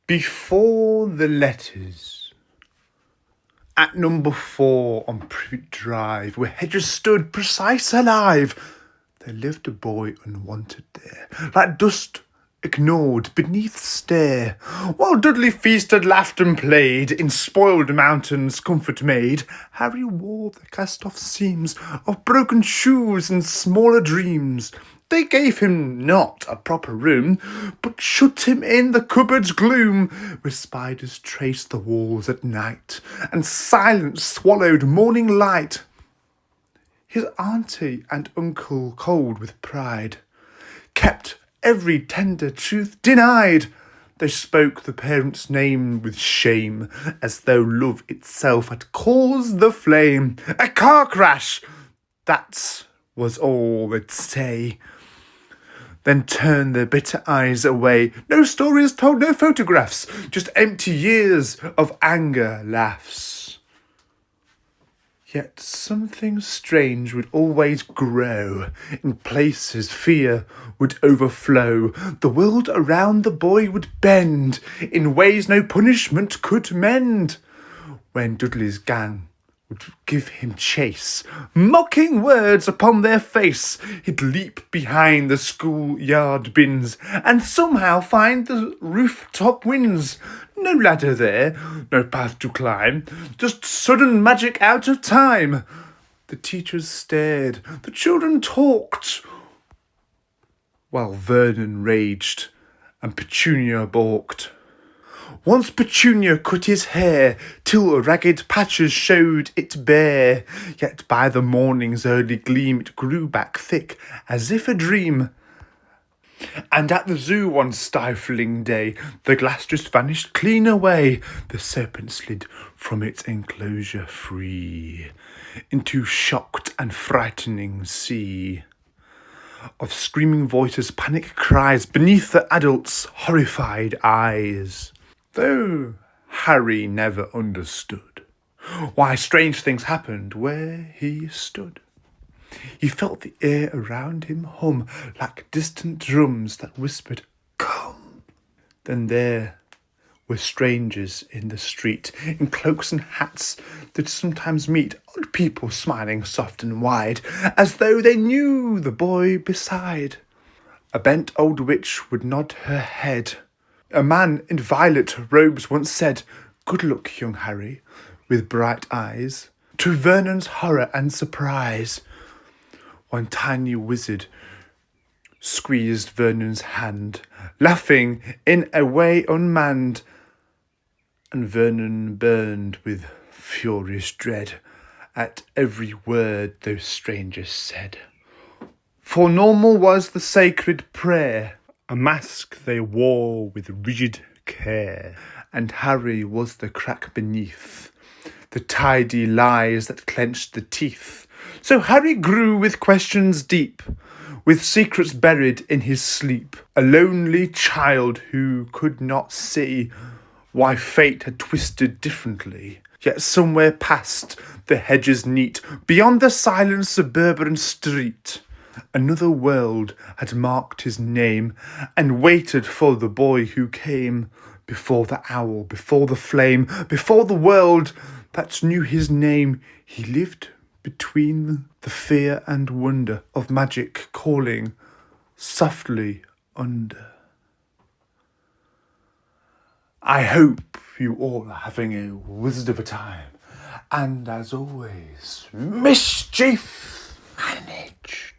Before the letters, at number 4 on Privet Drive, where hedges stood precise alive, there lived a boy unwanted there, like dust ignored beneath stare. While Dudley feasted, laughed, and played, in spoiled mountains comfort made, Harry wore the cast-off seams of broken shoes and smaller dreams. They gave him not a proper room, but shut him in the cupboard's gloom, where spiders traced the walls at night, and silence swallowed morning light. His auntie and uncle, cold with pride, kept every tender truth denied. They spoke the parent's name with shame, as though love itself had caused the flame. A car crash! That was all they'd say. Then turned their bitter eyes away. No stories told, no photographs, just empty years of anger laughs. Yet something strange would always grow. In places fear would overflow. The world around the boy would bend in ways no punishment could mend. When Dudley's gang would give him chase, mocking words upon their face, he'd leap behind the schoolyard bins and somehow find the rooftop wins. No ladder there, no path to climb, just sudden magic out of time. The teachers stared, the children talked, while Vernon raged and Petunia balked. Once Petunia cut his hair, till ragged patches showed it bare, yet by the morning's early gleam it grew back thick, as if a dream. And at the zoo one stifling day, the glass just vanished clean away. The serpent slid from its enclosure free, into shocked and frightening sea of screaming voices, panic cries, beneath the adults' horrified eyes. Though Harry never understood why strange things happened where he stood. He felt the air around him hum like distant drums that whispered, "Come." Then there were strangers in the street, in cloaks and hats that sometimes meet, odd people smiling soft and wide, as though they knew the boy beside. A bent old witch would nod her head. A man in violet robes once said, "Good luck, young Harry," with bright eyes, to Vernon's horror and surprise. One tiny wizard squeezed Vernon's hand, laughing in a way unmanned, and Vernon burned with furious dread at every word those strangers said. For normal was the sacred prayer, a mask they wore with rigid care, and Harry was the crack beneath, the tidy lies that clenched the teeth. So Harry grew with questions deep, with secrets buried in his sleep, a lonely child who could not see why fate had twisted differently. Yet somewhere past the hedges neat, beyond the silent suburban street, another world had marked his name and waited for the boy who came. Before the owl, before the flame, before the world that knew his name, he lived between the fear and wonder of magic calling softly under. I hope you all are having a wizard of a time, and as always, mischief managed.